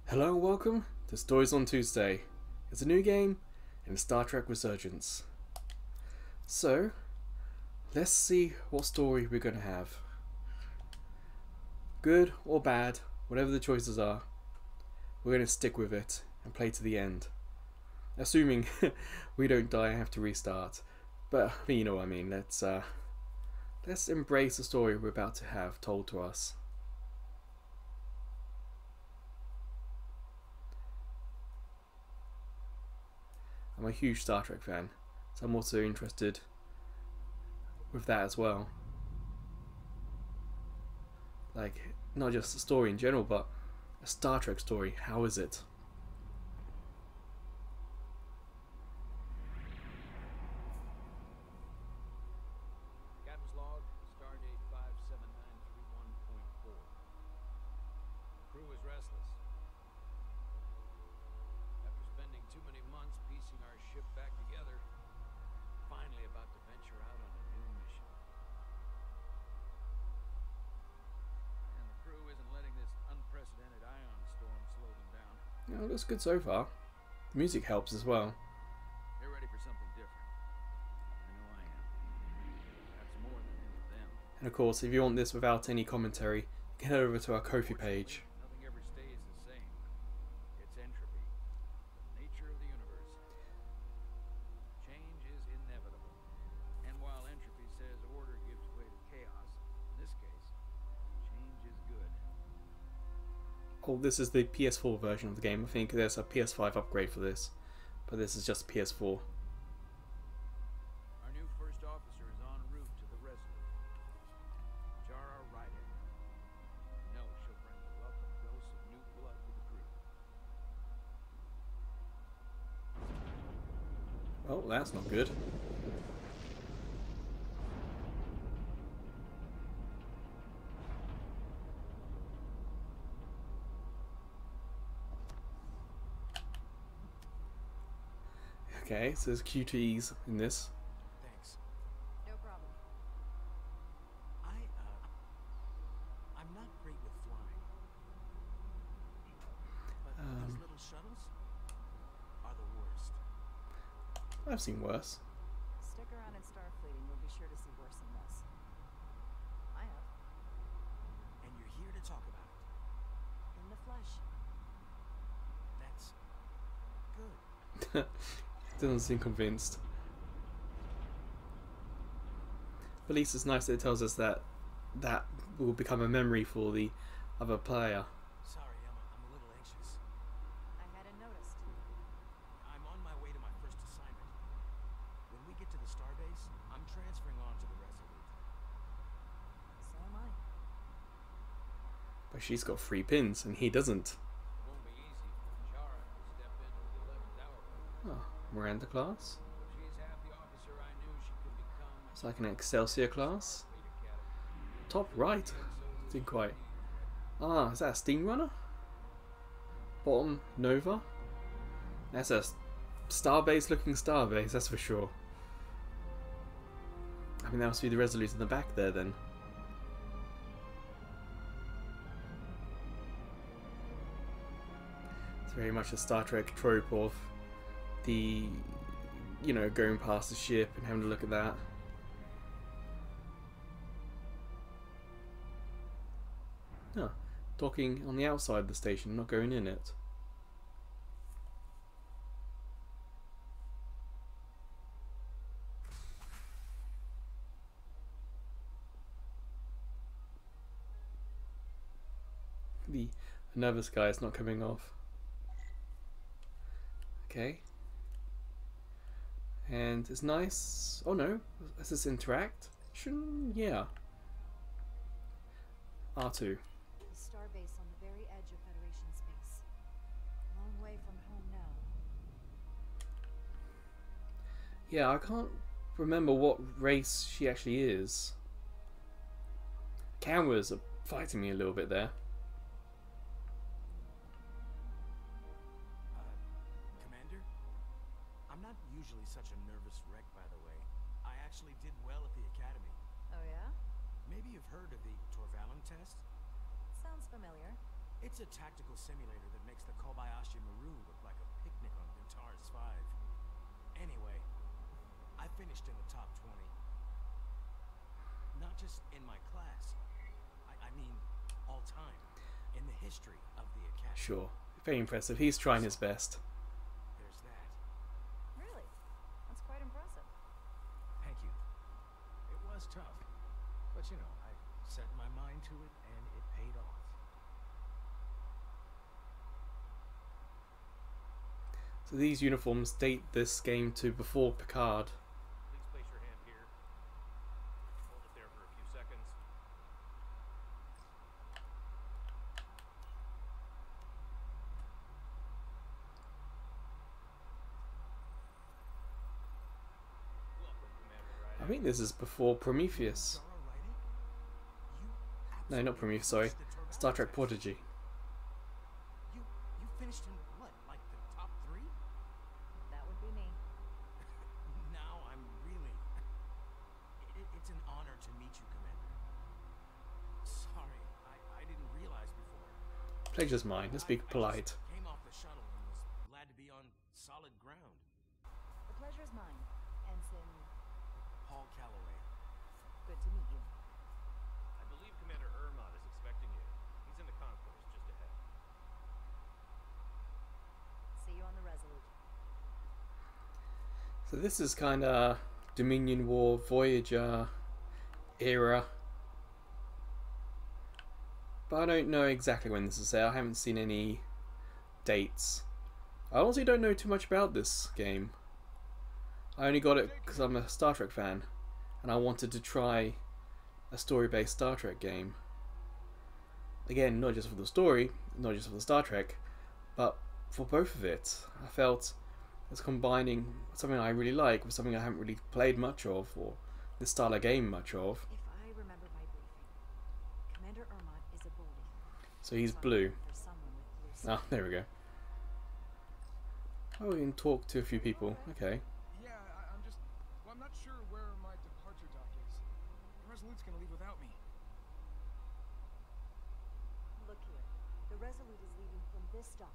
Hello and welcome to Stories on Tuesday. It's a new game in Star Trek Resurgence. So, let's see what story we're going to have. Good or bad, whatever the choices are, we're going to stick with it and play to the end. Assuming we don't die and have to restart. But, you know what I mean, let's embrace the story we're about to have told to us. I'm a huge Star Trek fan, so I'm also interested with that as well. Like, not just the story in general, but a Star Trek story. How is it? Captain's log, stardate 57931.4. Crew is restless. After spending too many months piecing our ship back together, finally about to venture out on a new mission. And the crew isn't letting this unprecedented ion storm slow them down. You know, it looks good so far. The music helps as well. They're ready for something different. I know I am. Perhaps more than any of them. And of course, if you want this without any commentary, you can head over to our Ko-fi page. Nothing ever stays the same. It's entropy, the nature of the universe. Change is inevitable. And while entropy says order gives way to chaos, in this case, change is good. Oh, this is the PS4 version of the game. I think there's a PS5 upgrade for this, but this is just PS4. Our new first officer is en route to the Resurgence. Jara Ryder. We know she'll bring a welcome dose of new blood to the crew. Oh, that's not good. Okay, so there's QTEs in this. Thanks. No problem. I'm not great with flying. But these little shuttles are the worst. I've seen worse. Stick around in Starfleet and you'll be sure to see worse than this. I have. And you're here to talk about it. In the flesh. That's good. Doesn't seem convinced. But at least it's nice that it tells us that that will become a memory for the other player. Sorry, I'm a little anxious. I hadn't noticed. I'm on my way to my first assignment. When we get to the starbase, I'm transferring on to the Resolute. So am I. But she's got 3 pins and he doesn't. It won't be easy for Jara to step into the 11th hour. Oh, Miranda class. She's half the officer I knew she could become. It's like an Excelsior class. Top right. Didn't quite. Ah, is that a steam runner? Bottom Nova. That's a starbase looking starbase, that's for sure. I mean, that must be the Resolute in the back there then. It's very much a Star Trek trope of the, you know, going past the ship and having a look at that. Huh. Docking on the outside of the station, not going in it. The nervous guy is not coming off. Okay. And it's nice. Oh no, is this interact? Yeah. R2. The starbase on the very edge of Federation space. A long way from home now. Yeah, I can't remember what race she actually is. Cameras are fighting me a little bit there. Commander? I'm not usually such a nervous wreck, by the way. I actually did well at the academy. Oh yeah? Maybe you've heard of the Torvalin test? Sounds familiar. It's a tactical simulator that makes the Kobayashi Maru look like a picnic on Vintaris 5. Anyway, I finished in the top 20. Not just in my class. I mean, all time. In the history of the Academy. Sure. Very impressive. He's trying his best. There's that. Really? That's quite impressive. Thank you. It was tough. But you know, I set my mind to it and it paid off. So these uniforms date this game to before Picard. Please place your hand here. Hold it there for a few seconds. Welcome, Commander Ryder. I think this is before Prometheus. Zara Ryder? You No, not Prometheus, sorry. absolutely Star Trek crushed the Prodigy. You finished in what, like the top 3? That would be me. Now I'm really... It's an honor to meet you, Commander. Sorry, I didn't realize before. Pleasure's mine. Let's be I polite. just came off the shuttle and was glad to be on solid ground. The pleasure's mine, Ensign. Paul Calloway. Good to meet you. I believe Commander Ermont is expecting you. He's in the concourse just ahead. See you on the Resolute. So this is kind of Dominion War, Voyager era. But I don't know exactly when this is set. I haven't seen any dates. I honestly don't know too much about this game. I only got it because I'm a Star Trek fan. And I wanted to try a story-based Star Trek game. Again, not just for the story, not just for the Star Trek, but for both of it. I felt it's combining something I really like with something I haven't really played much of, or this style of game much of. If I remember my briefing, Commander Ermont is a Bolian. So he's So I'm blue. looking for someone with blue Ah, there we go. Oh, we can talk to a few people. Okay. Yeah, I'm just... Well, I'm not sure where my departure dock is. The Resolute's gonna leave without me. Look here. The Resolute is leaving from this dock.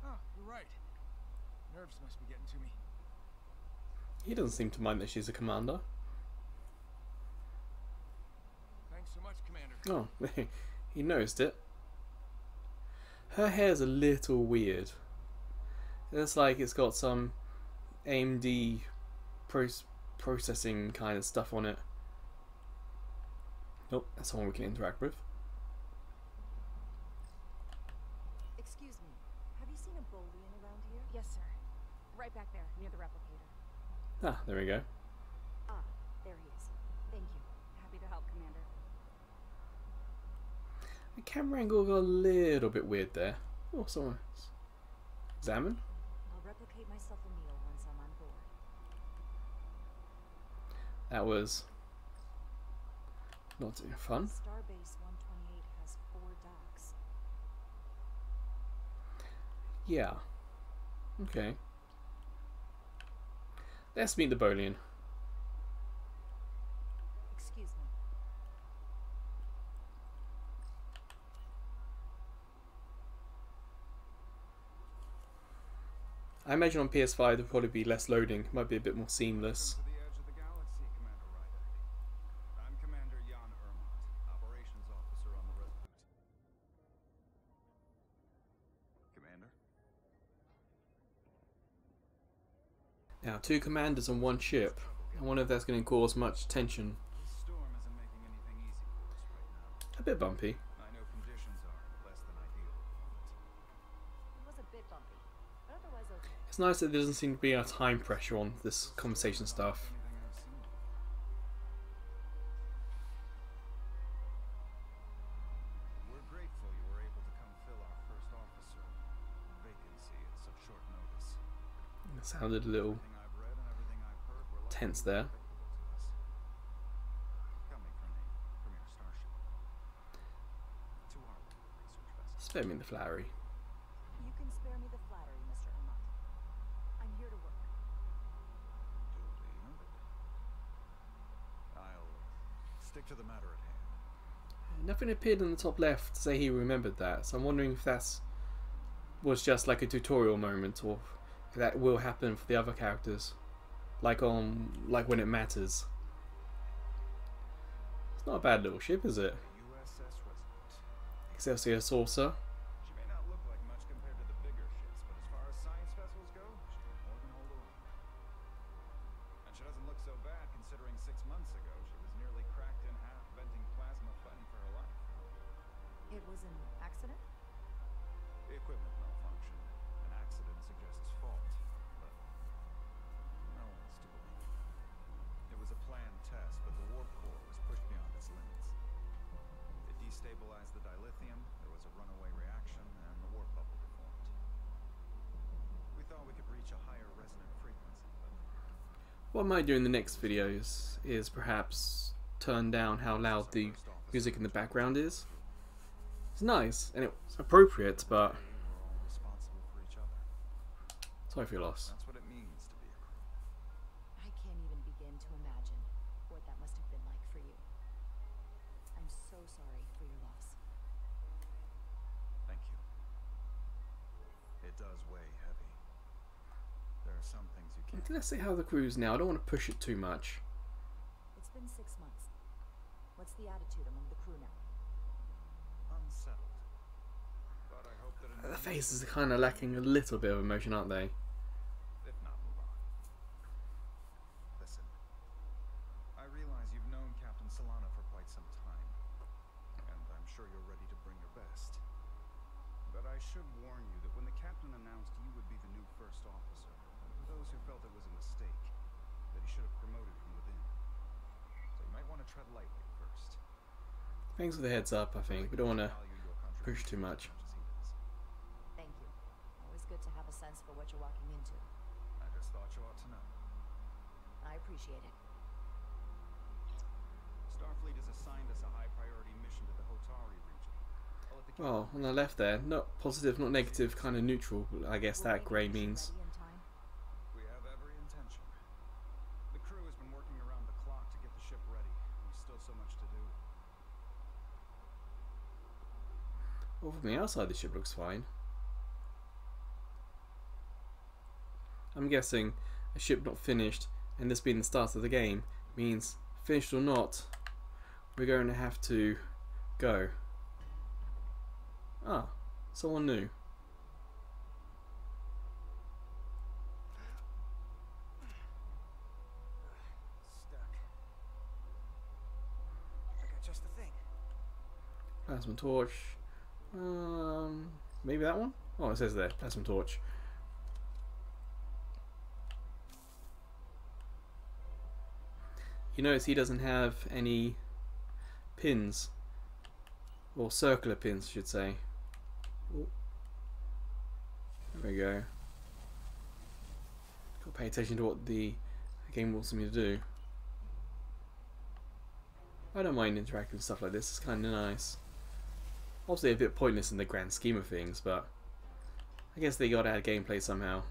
Oh, you're right. Nerves must be getting to me. He doesn't seem to mind that she's a commander. Thanks so much, Commander. Oh, he noticed it. Her hair's a little weird. It's like it's got some AMD processing kind of stuff on it. Nope, that's someone we can interact with. Excuse me. Have you seen a Bolian around here? Yes, sir. Right back there, near the replicator. Ah, there we go. Ah, there he is. Thank you. Happy to help, Commander. The camera angle got a little bit weird there. Oh, someone else. Examine. I'll replicate myself a meal once I'm on board. That was not fun. Starbase 128 has 4 docks. Yeah. Okay. Let's meet the Bolian. Excuse me. I imagine on PS5 there'll probably be less loading. Might be a bit more seamless. Welcome to the edge of the galaxy, Commander Ryder. I'm Commander Jan Ermont, Operations Officer on the Resolute. Commander? Now, 2 commanders on 1 ship. I wonder if that's going to cause much tension. This storm isn't making anything easy for us right now. A bit bumpy. I know conditions are less than ideal at the moment. It was a bit bumpy, but otherwise okay. It's nice that there doesn't seem to be a time pressure on this conversation stuff. Anything I've seen. We're grateful you were able to come fill our first officer vacancy at such short notice. It sounded a little Everything I've read and everything I've heard were likely tense there. applicable to us. Coming from a premier starship to our little research vessel. Spare me the flowery. You can spare me the flattery, Mr. Ermont. I'm here to work. Duly noted. I'll stick to the matter at hand. Nothing appeared in the top left to say he remembered that, so I'm wondering if that's was just like a tutorial moment, or if that will happen for the other characters, like when it matters. It's not a bad little ship, is it? The USS Resurgence. Excelsior saucer. She may not look like much compared to the bigger ships, but as far as science vessels go, she can more than hold her own. And she doesn't look so bad considering 6 months ago she was nearly cracked in half venting plasma fighting for her life. It was an accident? The equipment malfunctioned. An accident suggests fault, but no one's to believe. It was a planned test, but the warp core was pushed beyond its limits. It destabilized the dilithium, there was a runaway reaction, and the warp bubble deformed. We thought we could reach a higher resonant frequency, but What I might do in the next videos is perhaps turn down how loud the music in the background is. It's nice and it's appropriate, but we're all responsible for each other. sorry for your loss. That's what it means to be a crew. I can't even begin to imagine what that must have been like for you. I'm so sorry for your loss. Thank you. It does weigh heavy. There are some things you can't. Let's see how the crew's now. I don't want to push it too much. It's been 6 months. What's the attitude among the crew now? Unsettled. But I hope that The faces are kind of lacking a little bit of emotion, aren't they? if not, move on. Listen, I realize you've known Captain Solana for quite some time, and I'm sure you're ready to bring your best. But I should warn you that when the captain announced you would be the new first officer, there were those who felt it was a mistake, that he should have promoted from within. So you might want to tread lightly first. Thanks for the heads up, I think. We don't want to Value your push too contribution much. as he does. Thank you. Always good to have a sense for what you're walking into. I just thought you ought to know. I appreciate it. Starfleet has assigned us a high priority mission to the Hotari region. I'll let the Well, on the left there, not positive, not negative, kind of neutral, I guess Will that we grey be means. ready in time? We have every intention. The crew has been working around the clock to get the ship ready. There's still so much to do. Well, from the outside the ship looks fine. I'm guessing a ship not finished, and this being the start of the game, means finished or not, we're going to have to go. Ah, someone new. Stuck. I got just the thing. Plasma torch. Maybe that one? Oh, it says there, plasma torch. You notice he doesn't have any pins, or circular pins, I should say. Ooh. There we go. Got to pay attention to what the game wants me to do. I don't mind interacting with stuff like this, it's kind of nice. Obviously a bit pointless in the grand scheme of things, but I guess they got to add gameplay somehow.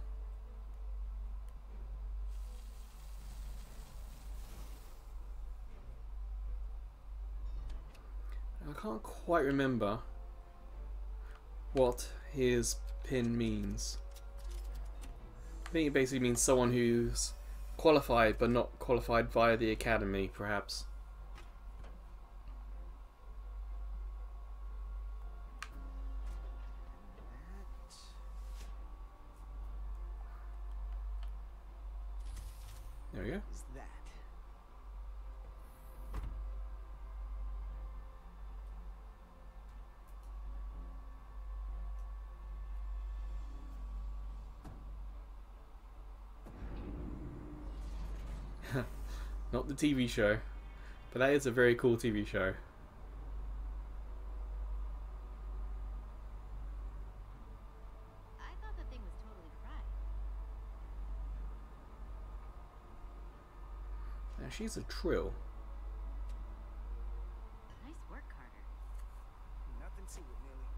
I can't quite remember what his pin means. I think it basically means someone who's qualified but not qualified via the academy, perhaps. There we go. Is that? Not the TV show, but that is a very cool TV show. I thought the thing was totally fried. Now she's a trill. Nice work, Carter. Nothing to it, Millie.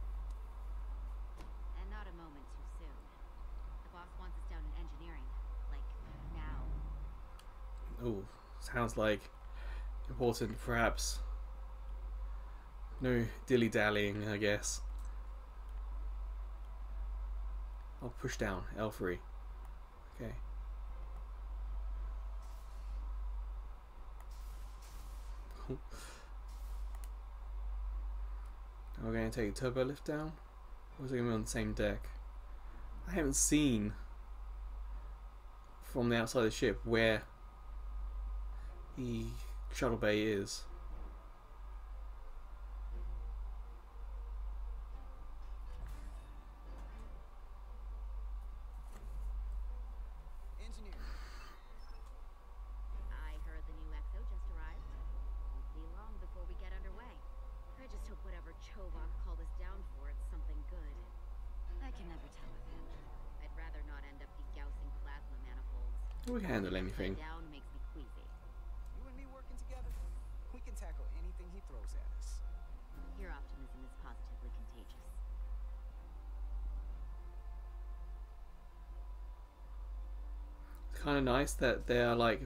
And not a moment too soon. The boss wants us down in engineering. Like, now. Oh, sounds like important, perhaps. No dilly-dallying, I guess. I'll push down, L3. Okay. Now we're going to take a turbo lift down? Or is it going to be on the same deck? I haven't seen from the outside of the ship where the shuttle bay is. Engineer. I heard the new XO just arrived. Won't be long before we get underway. I just hope whatever Chovak called us down for it's something good. I can never tell with him. I'd rather not end up degousing plasma manifolds. We can handle anything. Down makes me queasy. You and me working together, we can tackle anything he throws at us. Your optimism is positively contagious. It's kind of nice that they are like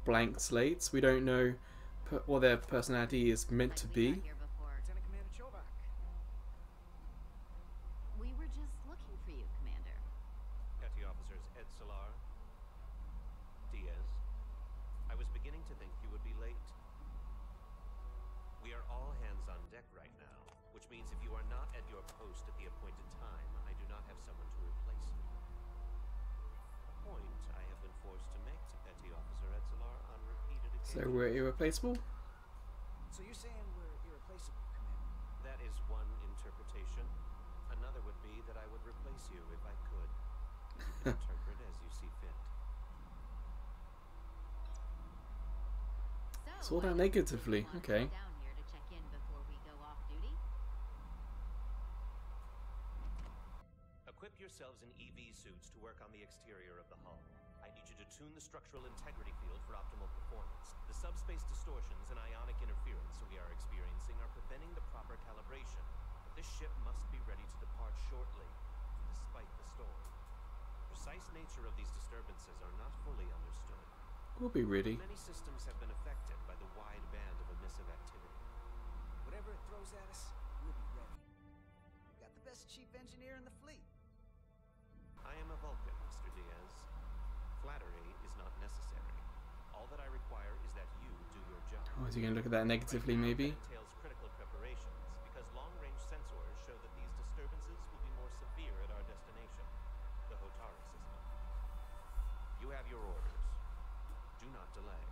blank slates. We don't know what their personality is meant to Like be. we got here before. Lieutenant Commander Chovak. We were just looking for you, Commander. Petty Officers Ed Solar, Diaz. I was beginning to think you would be late. We are all hands on deck right now, which means if you are not at your post at the appointed time, I do not have someone to replace you. A point I have been forced to make to Petty Officer Ed Solar on repeated So occasions. we're irreplaceable? So you're saying we're irreplaceable, Commander? That is one interpretation. Another would be that I would replace you if I could. You can interpret as you see fit. Saw that why don't you negatively, want to okay. come down here to check in before we go off duty? Equip yourselves in EV suits to work on the exterior of the hull. I need you to tune the structural integrity field for optimal performance. The subspace distortions and ionic interference we are experiencing are preventing the proper calibration. But this ship must be ready to depart shortly, despite the storm. The precise nature of these disturbances are not fully understood. We'll be ready. Many systems have been affected by the wide band of emissive activity. Whatever it throws at us, we'll be ready. We've got the best chief engineer in the fleet. I am a Vulcan, Mr. Diaz. Flattery is not necessary. All that I require is that you do your job. Oh, is he going to look at that negatively, Right now, maybe? that entails critical preparations, because long-range sensors show that these disturbances will be more severe at our destination, the Hotara system. You have your orders. Do not delay.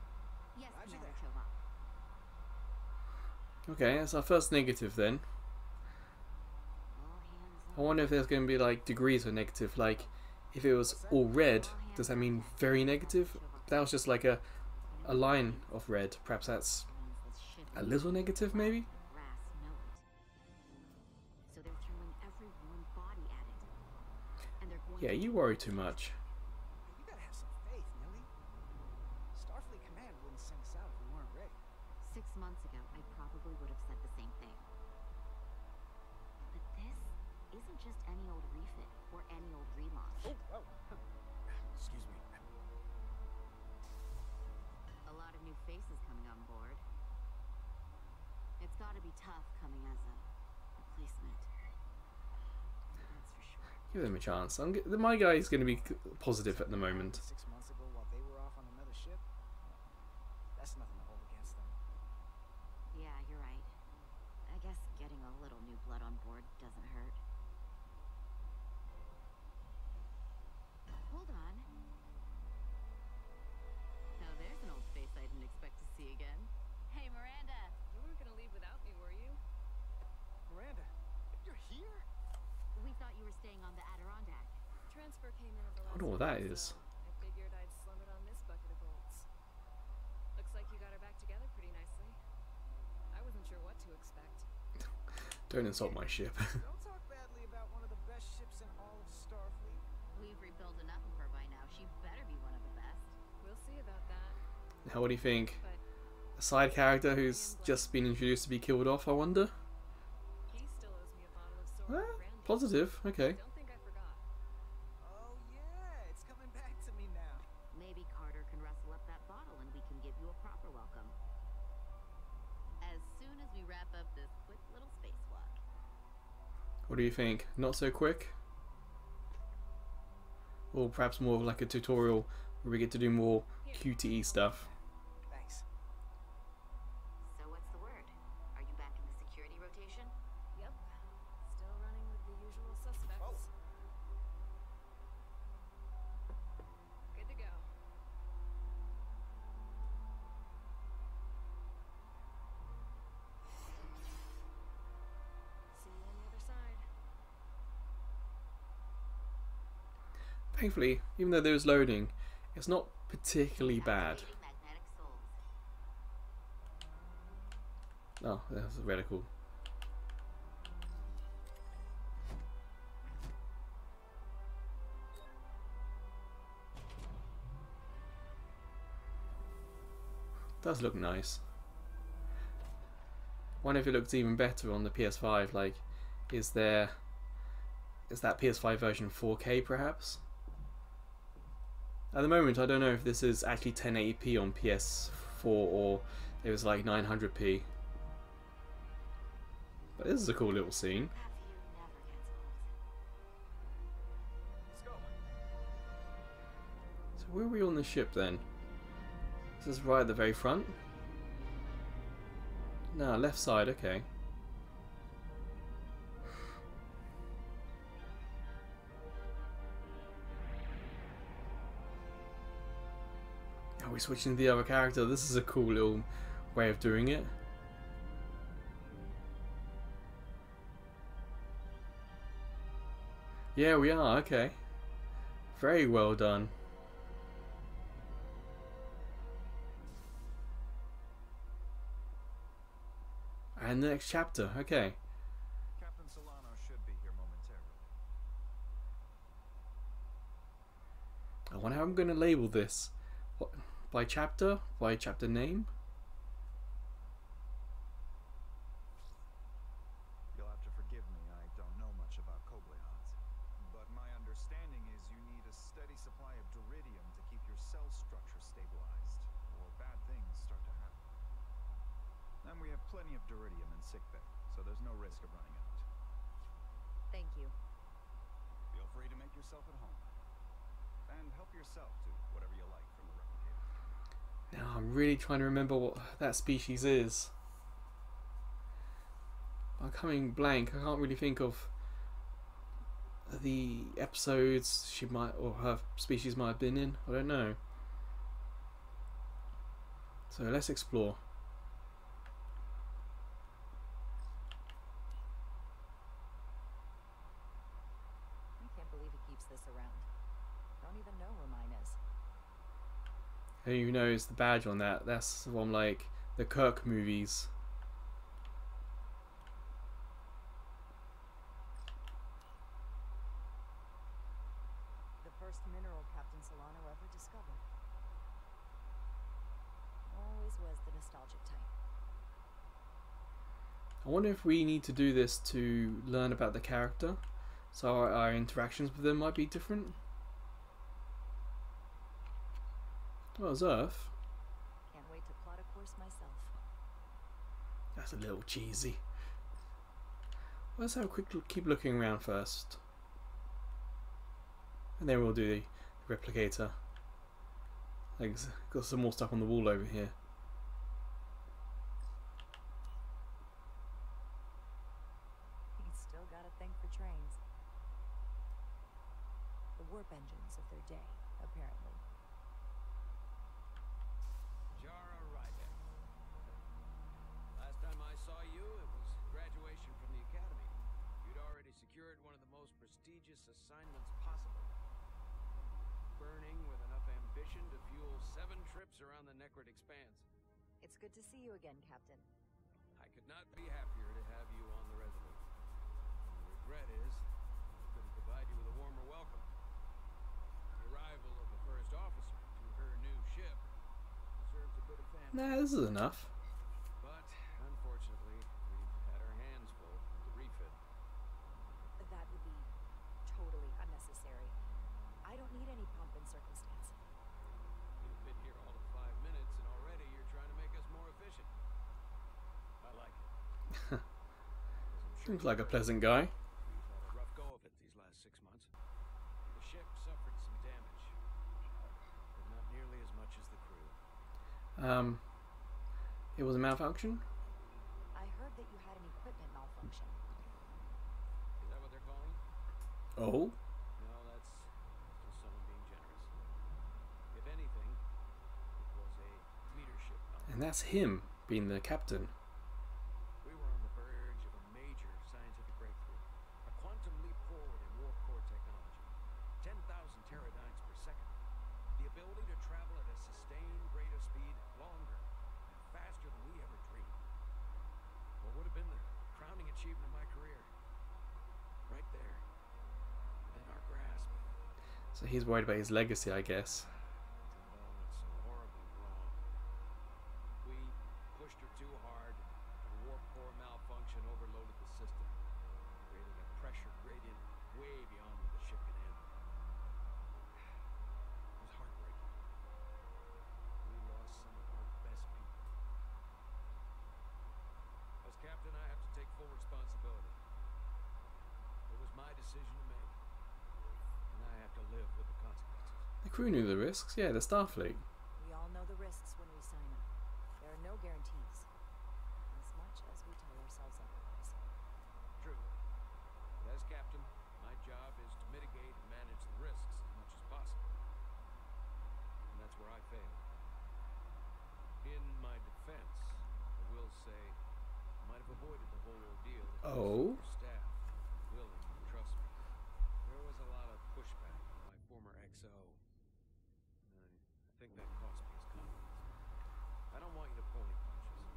Yes, Roger Commander that. Chovak. Okay, that's our first negative then. All hands I wonder if there's going to be like degrees of negative. Like, if it was all red, does that mean very negative? That was just like a line of red. Perhaps that's a little negative, maybe? Brass know it. So they're throwing every warm body at it. And they're going Yeah, to you worry too much. You gotta have some faith, Millie. Starfleet Command wouldn't send us out if we weren't ready. 6 months ago, I probably would have said the same thing. But this isn't just any old refit or any old relaunch. Oh. Excuse me. A lot of new faces coming on board. It's gotta be tough coming as a replacement. That's for sure. Give them a chance. My guy is going to be positive at the moment. 6 months ago while they were off on another ship? That's nothing to hold against them. Yeah, you're right. I guess getting a little new blood on board doesn't hurt. Hold on. Now there's an old face I didn't expect to see again. Hey, Miranda! You weren't gonna leave without me, were you? Miranda, you're here? We thought you were staying on the Adirondack. Transfer came in at the I last wonder what that minute, is. so I figured I'd slum it on this bucket of bolts. Looks like you got her back together pretty nicely. I wasn't sure what to expect. Don't insult my ship. Don't talk badly about one of the best ships in all of Starfleet. We've rebuilt enough of her by now. She better be one of the best. We'll see about that. Now, what do you think? But A side character who's just been introduced to be killed off, I wonder? he still owes me a bottle of Eh, Soror brandy. positive, okay. Don't think I forgot. Oh yeah, it's coming back to me now. Maybe Carter can rustle up that bottle and we can give you a proper welcome. As soon as we wrap up this quick little What do you think? Not so quick? Or perhaps more of like a tutorial where we get to do more QTE stuff? Thanks. So what's the word? Are you back in the security rotation? Yep. Still running with the usual suspects. Whoa. Good to go. See you on the other side. Thankfully, even though there's loading, it's not particularly bad. Activating magnetic souls. Oh, that's radical. Does look nice. Wonder if it looks even better on the PS5. Like, is that PS5 version 4K perhaps? At the moment, I don't know if this is actually 1080p on PS4 or it was like 900p. But this is a cool little scene. That view never gets old. Let's go. So where are we on the ship then? Is this right at the very front? No, left side, okay. Are we switching to the other character? This is a cool little way of doing it. Yeah, we are, okay. Very well done. And the next chapter, okay. Captain Solano should be here momentarily. I wonder how I'm going to label this. What, by chapter? By chapter name? You'll have to forgive me, I don't know much about Kobleons. But my understanding is you need a steady supply of duridium to keep your cell structure stabilized, or bad things start to happen. And we have plenty of duridium in sickbay, so there's no risk of running out. Thank you. Feel free to make yourself at home. And help yourself to whatever you like from the replicator. Now I'm really trying to remember what that species is. I'm coming blank. I can't really think of the episodes she might or her species might have been in. I don't know. So let's explore. I can't believe he keeps this around. Don't even know where mine is. Who even knows the badge on that? That's from like the Kirk movies. The first mineral Captain Solano ever discovered. Always was the nostalgic type. I wonder if we need to do this to learn about the character, so our interactions with them might be different. Well, it's Earth. Can't wait to plot a course myself. That's a little cheesy. Let's have a quick keep looking around first, and then we'll do the replicator. Like, got some more stuff on the wall over here. He's still got a thing for trains. The warp engines of their day, apparently. Jara Ryder. Last time I saw you, it was graduation from the academy. You'd already secured one of the most prestigious assignments possible. Burning with enough ambition to fuel 7 trips around the Necrid Expanse. It's good to see you again, Captain. I could not be happier to have you on the Resolute. The regret is, I couldn't provide you with a warmer welcome. The arrival of the first officer to her new ship deserves a bit of fanfare. Nah, this is enough. But, unfortunately, we've had our hands full with the refit. That would be totally unnecessary. I don't need any pomp and circumstance. You've been here all of 5 minutes, and already you're trying to make us more efficient. I like it. As I'm sure Seems like a pleasant guy. we've 6 months. The ship suffered some damage, but not nearly as much as the crew. It was a malfunction? I heard that you had an equipment malfunction. Is that what they're calling it? Oh? No, that's just someone being generous. If anything, it was a leadership malfunction. And that's him being the captain. We were on the verge of a major scientific breakthrough. A quantum leap forward in warp core technology. 10,000 teradynes per second. The ability to travel at a sustained rate of speed longer and faster than we ever dreamed. What would have been the crowning achievement of my career? Right there. Within our grasp. So he's worried about his legacy, I guess. It all went so horribly wrong. We pushed her too hard. The warp core malfunction overloaded the system, creating a pressure gradient way beyond what the ship could handle. It was heartbreaking. We lost some of our best people. As captain, I have to take full responsibility. It was my decision to make, and I have to live with the consequences. The crew knew the risks. Yeah, the Starfleet. We all know the risks when we sign up. There are no guarantees. As much as we tell ourselves otherwise. True. But as captain, my job is to mitigate and manage the risks as much as possible. And that's where I fail. In my defense, I will say I might have avoided the whole ordeal if Oh? your staff was willing to trust me. There was a lot of pushback from my former XO. And I think that cost me his confidence. I don't want you to pull any punches.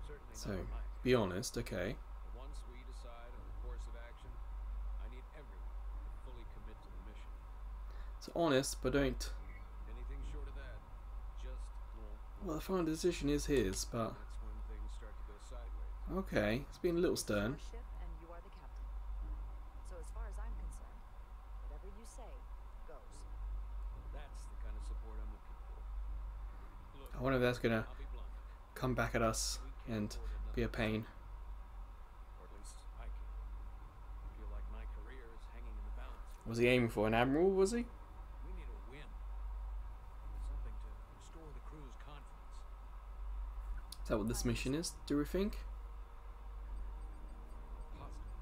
Certainly So, not on my be honest, okay. But once we decide on the course of action, I need everyone to fully commit to the mission. So honest, but don't... Anything short of that just won't work. Well, the final decision is his, but... That's when things start to go sideways. Okay, it's been a little stern. It's your ship and you are the captain. So as far as I'm concerned, whatever you say goes. That's the kind of support I'm looking for. Look, I wonder if that's gonna I'll be blunt. come back at us We can't and afford be a another pain. Or at least I can. I feel like my career is hanging in the balance. Was he aiming for an admiral, was he? We need a win. Something to restore the crew's confidence. Is that what this mission is, do we think? Positive.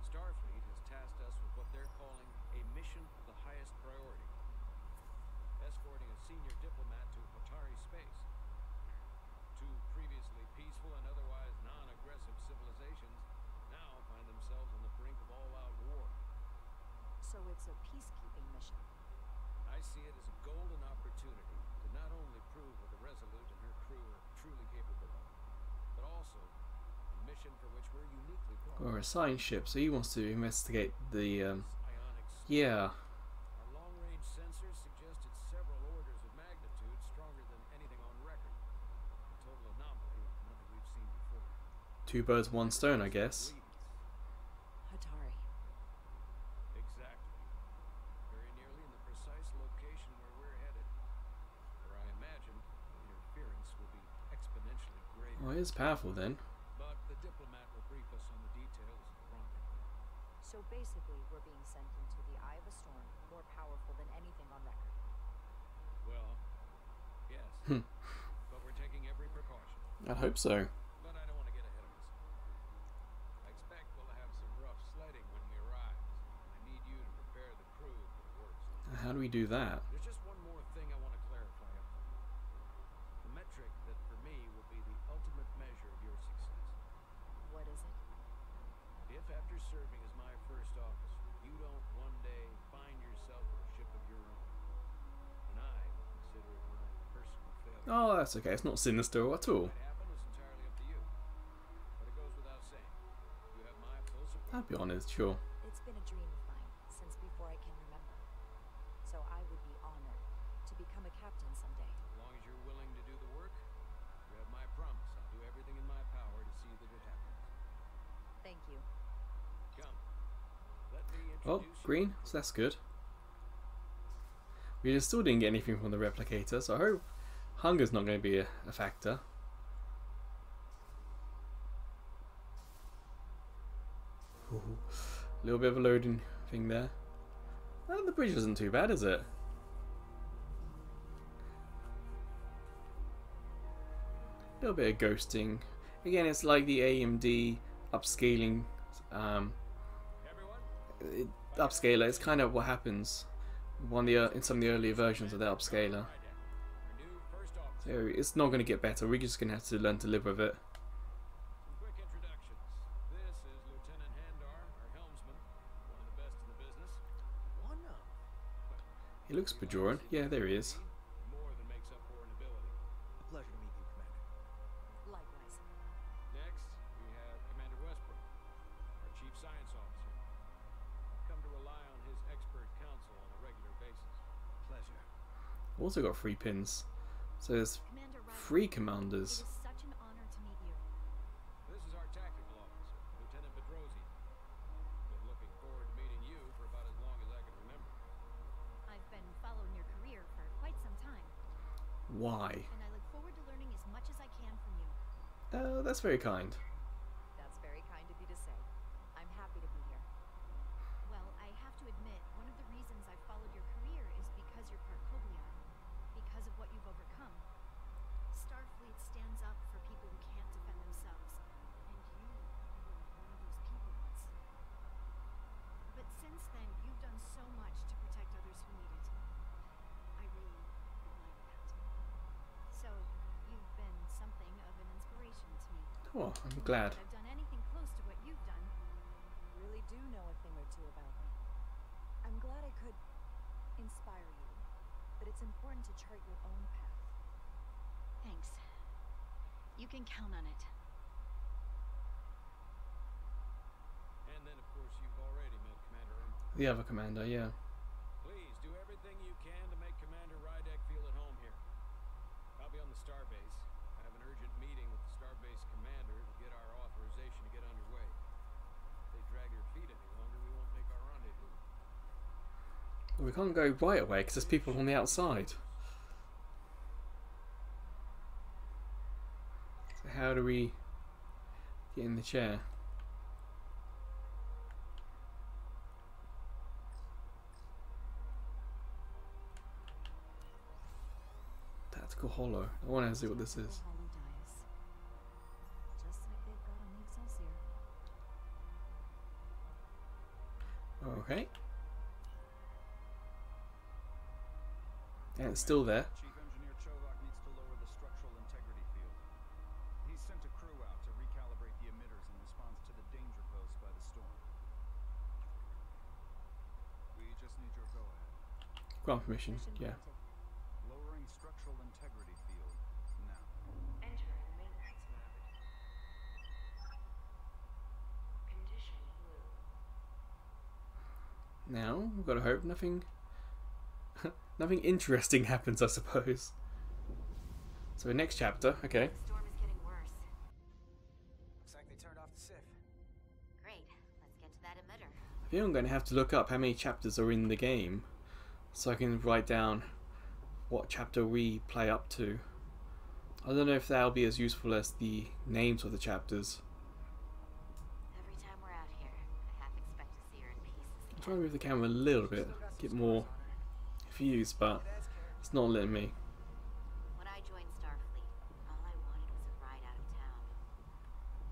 Starfleet has tasked us with what they're calling a mission of the highest priority. Escorting a senior diplomat to Atari space. Two previously peaceful and otherwise non-aggressive civilizations now find themselves on the brink of all-out war. So it's a peacekeeping mission. I see it as a golden opportunity to not only prove what the Resolute and her crew are truly capable of, but also a mission for which we're uniquely qualified. Or a science ship, so he wants to investigate the, Ionic storm. yeah. Our long-range sensors suggest it's several orders of magnitude stronger than anything on record. A total anomaly, nothing we've seen before. Two birds, one stone, I guess. Atari. Exactly. Very nearly in the precise location where we're headed. Where I imagine interference will be exponentially greater. Well, it is powerful then. But the diplomat will brief us on the details of the rendezvous. So basically, we're being sent into the eye of a storm more powerful than anything on record. Well, yes. But we're taking every precaution. I hope so. But I don't want to get ahead of myself. I expect we'll have some rough sledding when we arrive. I need you to prepare the crew for the worst. How do we do that? There's just one more thing I want to clarify up front. The metric that for me will be the ultimate measure of your success. What is it? If after serving as my first officer, you don't one day find yourself with a ship of your own, then I will consider it my personal failure. Oh, that's okay. It's not sinister at all. What happen is entirely up to you. But it goes without saying. You have my full support. I'll be honest, sure. It's been a dream of mine since before I can remember. So I would be honored to become a captain someday. As long as you're willing to do the work, you have my promise. I'll do everything in my power to see that it happens. Thank you. Come. Let me Well, introduce you. green, so that's good. We still didn't get anything from the replicator, so I hope hunger's not going to be a factor. Ooh, a little bit of a loading thing there. Oh, the bridge isn't too bad, is it? A little bit of ghosting. Again, it's like the AMD upscaling. Upscaler. It's kind of what happens in some of the earlier versions of the upscaler. So it's not going to get better. We're just going to have to learn to live with it. Some quick introductions. This is Lieutenant Handar, our helmsman, one of the best in the business. One of. He looks Bajoran. Yeah, there he is. More than makes up for an ability. A pleasure to meet you, Commander. Likewise. Next, we have Commander Westbrook, our chief science officer. I've come to rely on his expert counsel on a regular basis. Pleasure. Also got 3 pins. So there's Commander Ryder, 3 it commanders. is such an honor to meet you. This is our tactical officer, Lieutenant Bedrosian. Been looking forward to meeting you for about as long as I can remember. I've been following your career for quite some time, Why? and I look forward to learning as much as I can from you. Oh, that's very kind. That's very kind of you to say. I'm happy to be here. Well, I have to admit, one of the reasons I followed your career is because you're part Kobliad, because of what you've overcome. Starfleet stands up for people who can't defend themselves, and you were one of those people once. But since then, you've done so much to protect others who need it. I really admire that. So, you've been something of an inspiration to me. Oh, I'm glad. If I've done anything close to what you've done. You really do know a thing or two about me. I'm glad I could inspire you, but it's important to chart your own path. Thanks. You can count on it. And then, of course, you've already met Commander Ermel. The other commander, yeah. Please do everything you can to make Commander Rydek feel at home here. I'll be on the starbase. I have an urgent meeting with the starbase commander to get our authorization to get underway. If they drag their feet any longer, we won't make our rendezvous. Well, we can't go right away because there's people on the outside. So how do we get in the chair? Tactical hollow. I want to see what this is. Hollow dice. Just like they've got on the Excelsior. Okay. And it's still there. Chief Engineer Chovak needs to lower the structural integrity field. He's sent a crew out to recalibrate the emitters in response to the danger posed by the storm. We just need your go-ahead. Grant permission. Mission Yeah. granted. Lowering structural integrity field now. Entering maintenance mode. Condition blue. Now we've got to hope nothing nothing interesting happens, I suppose. So next chapter, okay. The storm is getting worse. Looks like they turned off the SIF. Great. Let's get to that emitter. I think I'm going to have to look up how many chapters are in the game so I can write down what chapter we play up to. I don't know if that'll be as useful as the names of the chapters. Every time we're out here, I half expect to see her in pieces I'm again. trying to move the camera a little bit, get more views, but it's not letting me. When I joined Starfleet, all I wanted was a ride out of town.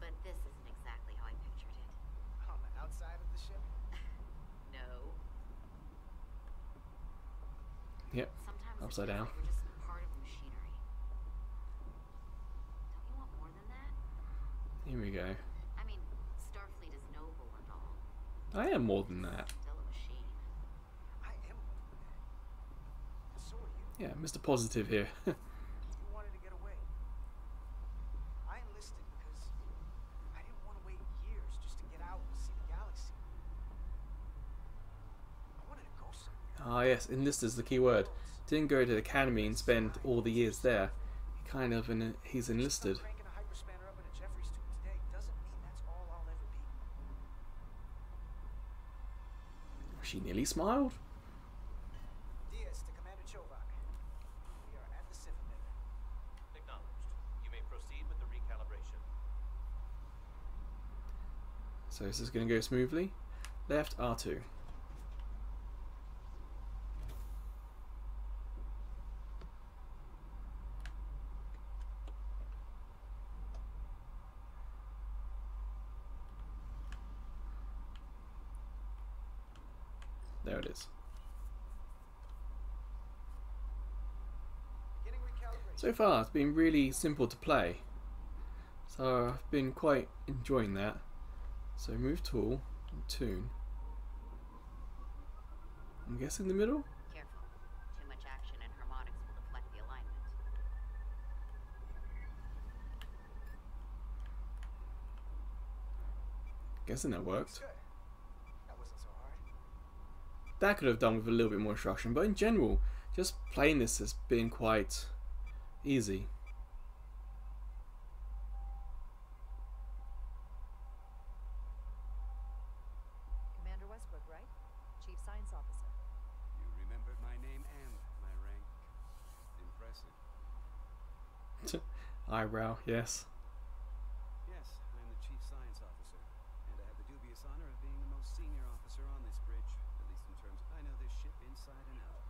But this isn't exactly how I pictured it. On the outside of the ship? No. Yep, Sometimes upside it down. feels like we're just part of the machinery. Don't you want more than that? Here we go. I mean, Starfleet is noble and all. I am more than that. Still a machine. I am. So are you. Yeah, Mr. Positive here. You wanted to get away. I enlisted because I didn't want to wait years just to get out and see the galaxy. I wanted to go somewhere. Ah yes, enlist is the key word. Didn't go to the academy and spend all the years there. He's enlisted. Cranking a hyperspanner up in a Jeffrey student today doesn't mean that's all I'll ever be. She nearly smiled. Diaz to Commander Chovak. We are at the SIF emitter. Acknowledged. You may proceed with the recalibration. So is this going to go smoothly? Left R2. There it is. Beginning recalibration. So far, it's been really simple to play. So I've been quite enjoying that. So move tool and tune. I'm guessing the middle? Careful. Too much action and harmonics will deflect the alignment. Guessing that worked. Good. That wasn't so hard. That could have done with a little bit more instruction, but in general, just playing this has been quite easy. Commander Westbrook, right? Chief Science Officer. You remembered my name and my rank. Impressive. Eyebrow, yes. Yes, I'm the Chief Science Officer, and I have the dubious honor of being the most senior officer on this bridge, at least in terms I know this ship inside and out.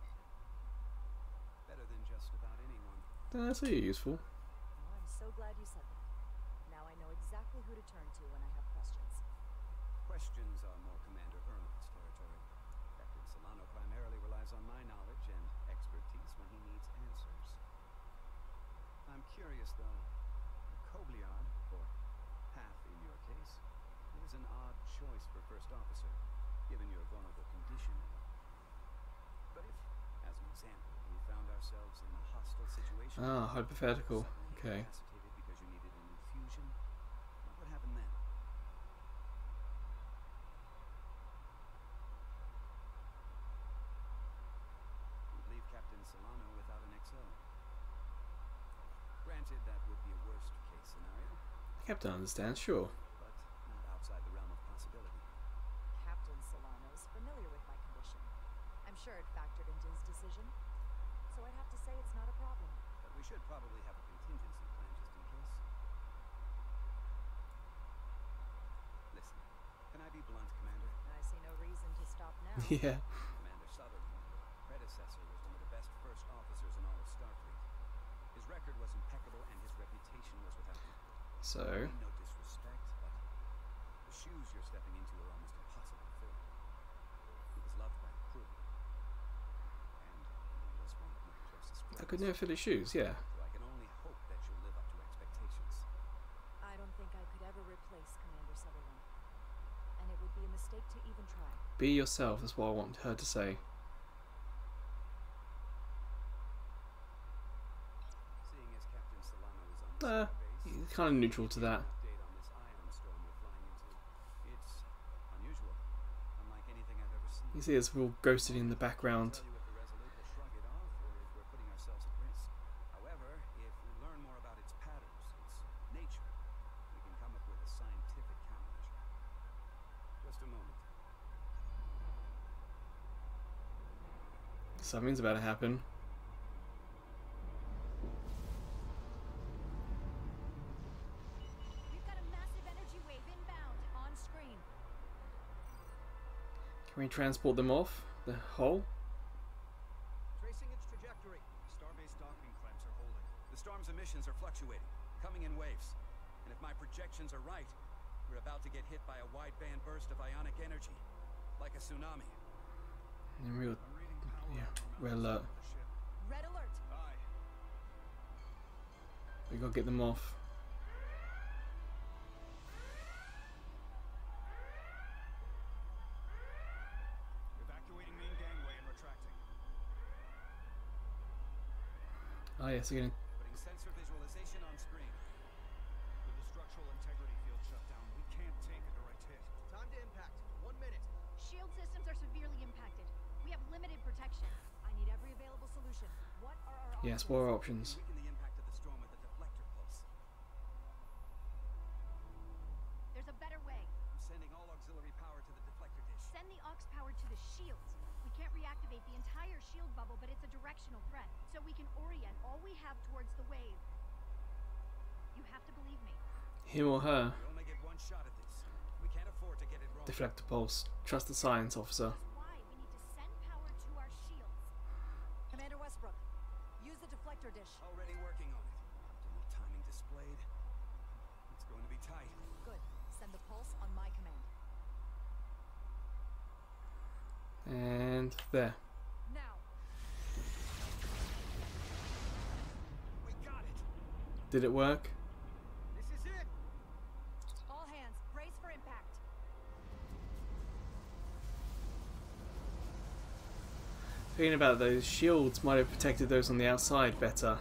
Better than just about anyone. That's really useful. Well, I'm so glad you said that. Now I know exactly who to turn to when I have questions. Questions are more Commander Erma's territory. Captain Solano primarily relies on my knowledge and expertise when he needs answers. I'm curious, though. Cobliard, or Path in your case, is an odd choice for first officer, given your vulnerable condition. But if, as an example, we found ourselves in a hostile situation... Ah, hypothetical. Okay. ...incapacitated because you needed an infusion, what would happen then? We'd leave Captain Solano without an XO. Granted, that would be a worst-case scenario, Captain understands, sure. but not outside the realm of possibility. Captain Solano's familiar with my condition. I'm sure it factored into his decision. So I'd have to say it's not a problem. But we should probably have a contingency plan just in case. Listen, can I be blunt, Commander? I see no reason to stop now. Yeah. Commander Sutherland, your predecessor, was one of the best first officers in all of Starfleet. His record was impeccable and his reputation was without equal. So, I mean no disrespect, but the shoes you're stepping into are almost impossible to fill. He was loved by the crew. And he was one of my closest friends. I could never fill his shoes, yeah. So I can only hope that you'll live up to expectations. I don't think I could ever replace Commander Sutherland. And it would be a mistake to even try. Be yourself, that's what I want her to say. Seeing as Captain Solano is on the base, Kind of neutral to that. update on this ion storm we're flying into. It's unusual, unlike anything I've ever seen. You see us all ghosted in the background. Tell you if the Resolute will shrug it off or if we're putting ourselves at risk. However, if we learn more about its patterns, its nature, we can come up with a scientific countermeasure. Just a moment. Something's about to happen. We've got a massive energy wave inbound on screen. Can we transport them off the hull? Tracing its trajectory. Starbase docking clamps are holding. The storm's emissions are fluctuating, coming in waves. And if my projections are right, we're about to get hit by a wideband burst of ionic energy, like a tsunami. In real, I'm reading power yeah, on red the alert. outside of the ship. Red alert. Aye. We gotta get them off. Evacuating main gangway and retracting. Oh yes, we're gonna. Putting sensor visualization on screen. With the structural integrity field shut down, we can't take a direct hit. Time to impact. 1 minute. Shield systems are severely impacted. We have limited protection. I need every available solution. What are our options? Yes, what are options? Weaken the impact of the storm with a deflector pulse. There's a better way. I'm sending all auxiliary power to the deflector dish. Send the aux power to the shields. We can't reactivate the entire shield bubble, but it's a directional threat. So we can orient all we have towards the wave. You have to believe me. Him or her. We only get one shot at this. We can't afford to get it wrong. Deflector pulse. Trust the science officer. That's why we need to send power to our shields. Commander Westbrook, use the deflector dish. Already working on it. Optimal timing displayed. It's going to be tight. Good. Send the pulse on my command. And there. Now. We got it. Did it work? This is it. All hands, brace for impact. Thinking about those shields might have protected those on the outside better.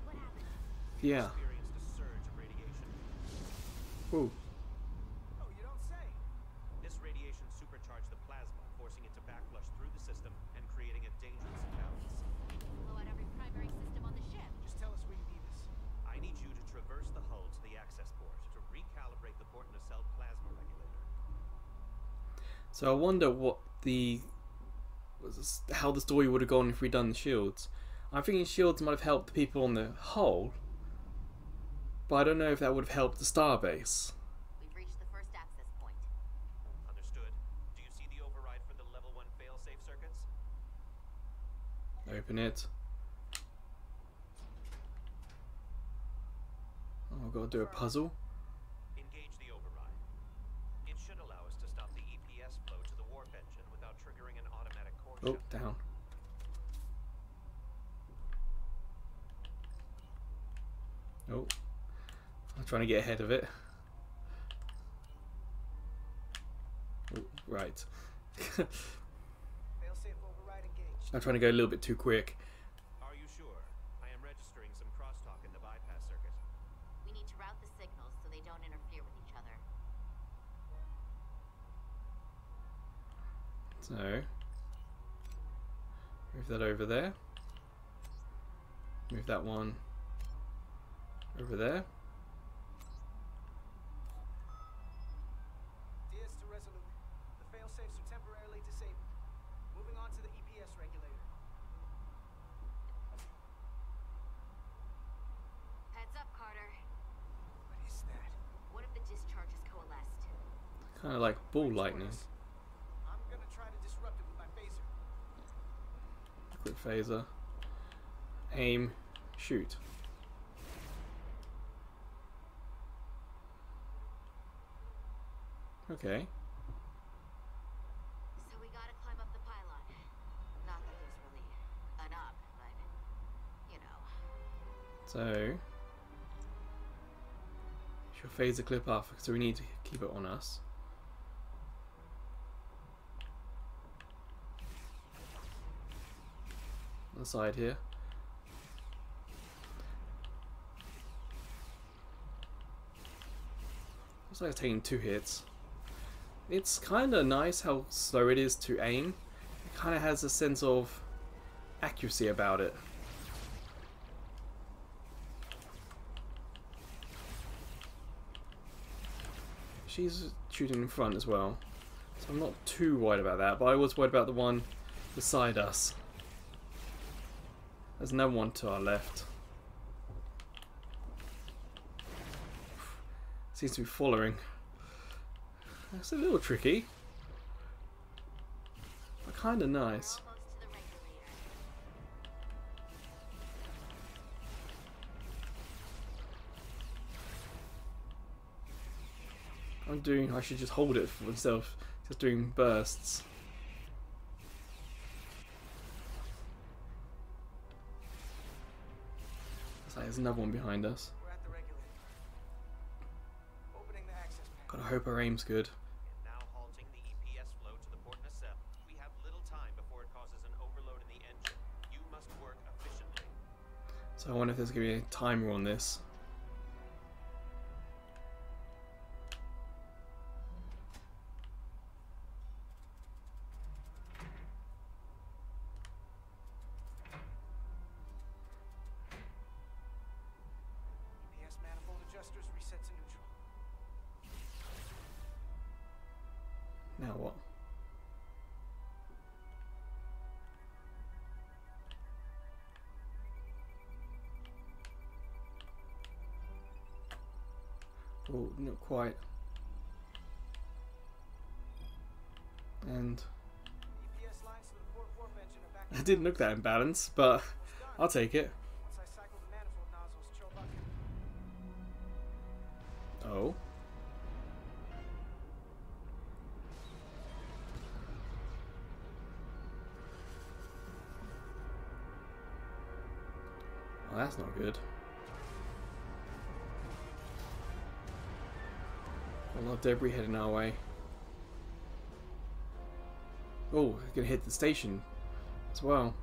What happened? Yeah. Experienced a surge of radiation. Ooh. Oh, you don't say. This radiation supercharged the plasma, forcing it to backflush through the system and creating a dangerous imbalance. Blow out every primary system on the ship. Just tell us where you need us. I need you to traverse the hull to the access port to recalibrate the port nacelle plasma regulator. So I wonder what how the story would have gone if we'd done the shields. I'm thinking shields might have helped the people on the hull, but I don't know if that would have helped the starbase. We've reached the first access point. Understood. Do you see the override for the level 1 failsafe circuits? Open it. Oh, I've got to do a puzzle. Engage the override. It should allow us to stop the EPS flow to the warp engine without triggering an automatic core Oh, shutdown. down. Oh, I'm trying to get ahead of it. Oh, right. Failsafe override engaged. I'm trying to go a little bit too quick. Are you sure? I am registering some crosstalk in the bypass circuit. We need to route the signals so they don't interfere with each other. So, move that over there. Move that one over there. DS to Resolute. The failsafes are temporarily disabled. Moving on to the EPS regulator. Heads up, Carter. What is that? What if the discharge is coalesced? Kind of like ball lightning. I'm gonna try to disrupt it with my phaser. Quick phaser. Aim. Shoot. Okay. So we gotta climb up the pylon. Not that there's really an up, but you know. So, should phaser clip off, so we need to keep it on us. On the side here. Looks like it's taking 2 hits. It's kind of nice how slow it is to aim. It kind of has a sense of accuracy about it. She's shooting in front as well, so I'm not too worried about that, but I was worried about the one beside us. There's no one to our left. Seems to be following. That's a little tricky, but kind of nice. We're almost to the regulator. I should just hold it for myself, just doing bursts. Looks like there's another one behind us. We're at the regulator. Opening the access panel. Gotta hope our aim's good. And now halting the EPS flow to the port nacelle. We have little time before it causes an overload in the engine. You must work efficiently. So I wonder if there's gonna be a timer on this. EPS manifold adjusters reset to neutral. Now what? Oh, not quite. And EPS lines to the port warp engine are back It didn't look that imbalanced, but I'll take it. Once I cycle the manifold nozzles, Chobot can... Oh. Well, that's not good. A lot of debris heading our way. Oh, it's gonna hit the station as well.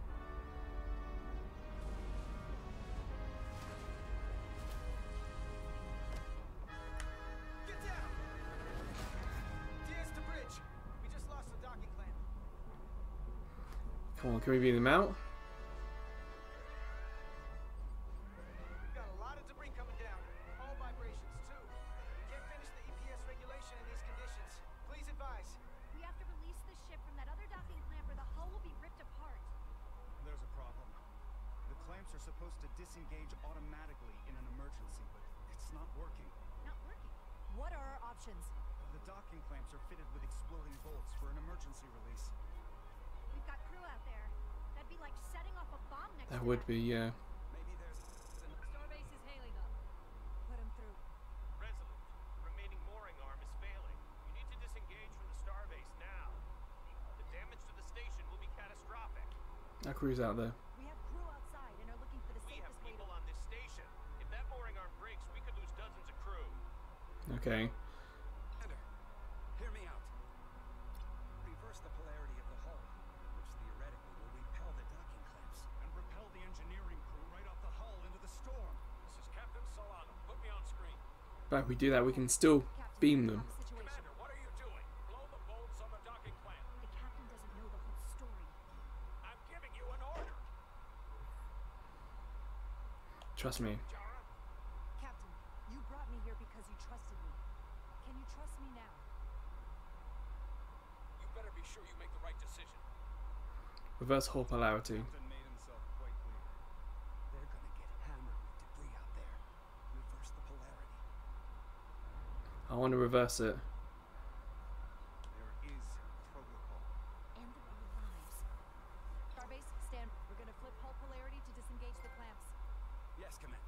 Get down! Diaz to bridge. We just lost the docking clamp. Come on, can we beam them out? We've got a lot of debris coming down. All vibrations, too. We can't finish the EPS regulation in these conditions. Please advise. We have to release the ship from that other docking clamp or the hull will be ripped apart. There's a problem. The clamps are supposed to disengage automatically in an emergency, but it's not working. Not working. What are our options? The docking clamps are fitted with exploding bolts for an emergency release. We've got crew out there. That'd be like setting off a bomb next That to would be, yeah. Maybe there's Starbase is hailing up. Put him through. Resolute, the remaining mooring arm is failing. You need to disengage from the starbase now. The damage to the station will be catastrophic. That crew's out there. We have crew outside and are looking for the We have safest way people to... on this station. If that mooring arm breaks, we could lose dozens of crew. Okay. Commander, hear me out. Reverse the polarity of the hull, which theoretically will repel the docking clamps. and repel the engineering crew right off the hull into the storm. This is Captain Solano. Put me on screen. But if we do that, we can still beam them. Situation. Commander, what are you doing? Blow the bolts on the docking clamp. The captain doesn't know the whole story. I'm giving you an order. Trust me. Jara, Captain, you brought me here because you trusted me. Can you trust me now? you better be sure you make the right decision. Reverse hull polarity. Captain made himself quite clear. They're gonna get hammered with debris out there. Reverse the polarity. I want to reverse it. There is protocol. End of our lives. Starbase, stand. We're gonna flip hull polarity to disengage the clamps. Yes, Commander.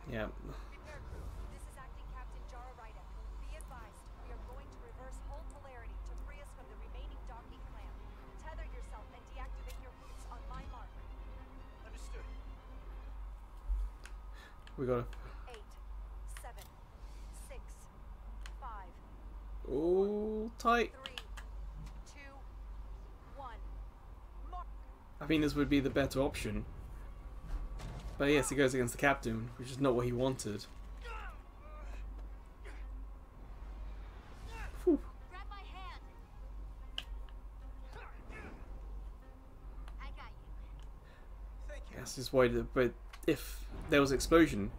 Yeah. Repair crew, this is acting Captain Jara Ryder. Be advised, we are going to reverse hull polarity to free us from the remaining docking clamp. Tether yourself and deactivate your boots on my mark. Understood. We gotta. 8, 7, 6, 5, Oh, tight. 3, 2, 1. Mark. I think this would be the better option. But yes, he goes against the captain, which is not what he wanted. Whew. Grab my hand. I got you. Thank you. That's just why. But if there was an explosion,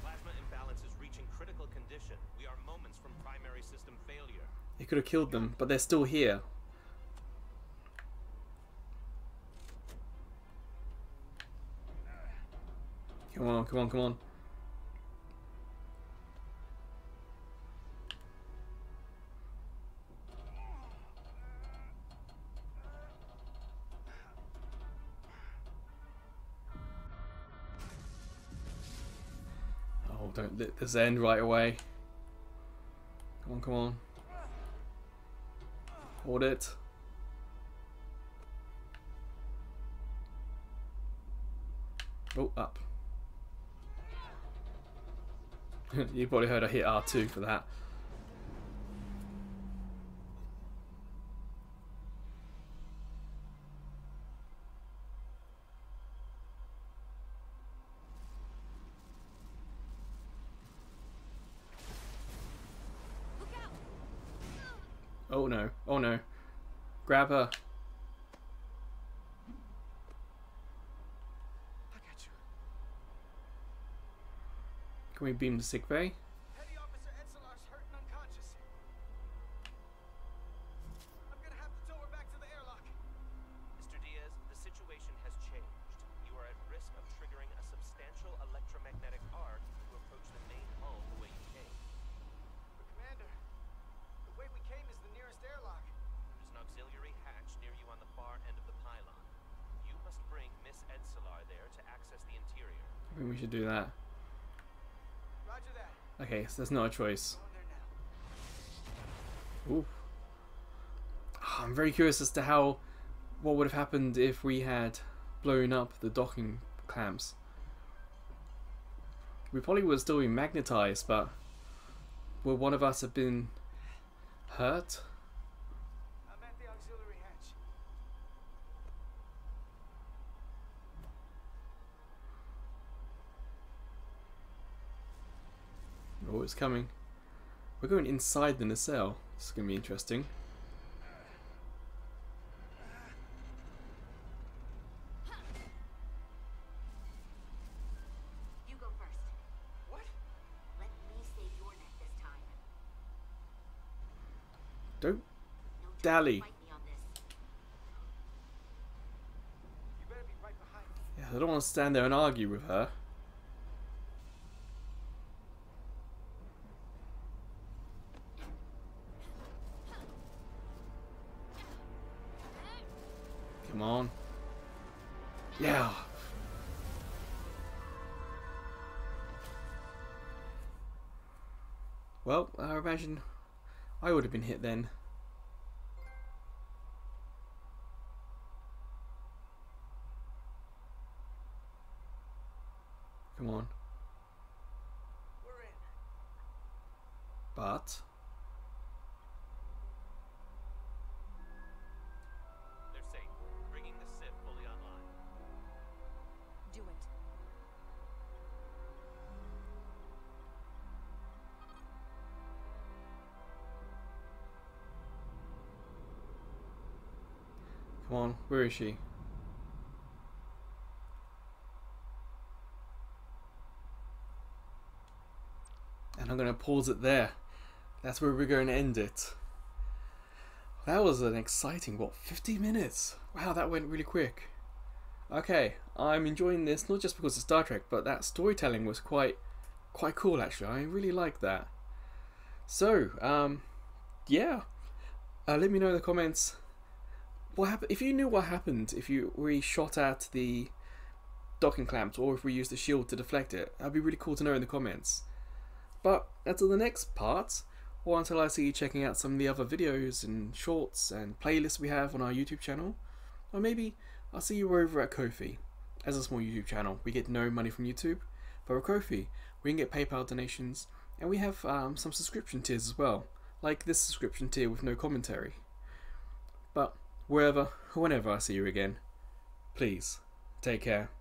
Plasma imbalance is reaching critical condition. We are moments from primary system failure. it could have killed them. But they're still here. Come on, come on, come on. Oh, don't let this end right away. Come on, come on. Hold it. Oh, up. You probably heard I hit R2 for that. Look out! Oh no, oh no. Grab her. I got you. Can we beam to sick bay? Petty Officer Etzelar's hurt and unconscious. I'm gonna have to tow her back to the airlock. Mr. Diaz, the situation has changed. You are at risk of triggering a substantial electromagnetic arc to approach the main hull the way you came. should do that. Roger that. Okay, so that's not a choice. Going there now. Ooh. I'm very curious as to what would have happened if we had blown up the docking clamps. We probably would have still been magnetized, but would one of us have been hurt? I'm at the auxiliary hatch. Oh, it's coming. We're going inside the nacelle. This is going to be interesting. You go first. What? Let me save your neck this time. Don't No trying to dally. fight me on this. You better be right behind me. Yeah, I don't want to stand there and argue with her. Come on. Yeah. Well, I imagine I would have been hit then. Come on. We're in. But They're safe, bringing the sieve fully online. Do it. come on, where is she? And I'm going to pause it there. That's where we're going to end it. That was an exciting, 50 minutes? Wow, that went really quick. Okay, I'm enjoying this, not just because of Star Trek, but that storytelling was quite cool actually. I really like that. So, yeah. Let me know in the comments what happened. If you knew what happened if we shot at the docking clamps, or if we used the shield to deflect it. That'd be really cool to know in the comments. But until the next part, or until I see you checking out some of the other videos and shorts and playlists we have on our YouTube channel, or maybe I'll see you over at Ko-fi. As a small YouTube channel, we get no money from YouTube, but with Ko-fi, we can get PayPal donations, and we have some subscription tiers as well, like this subscription tier with no commentary. But wherever, whenever I see you again, please, take care.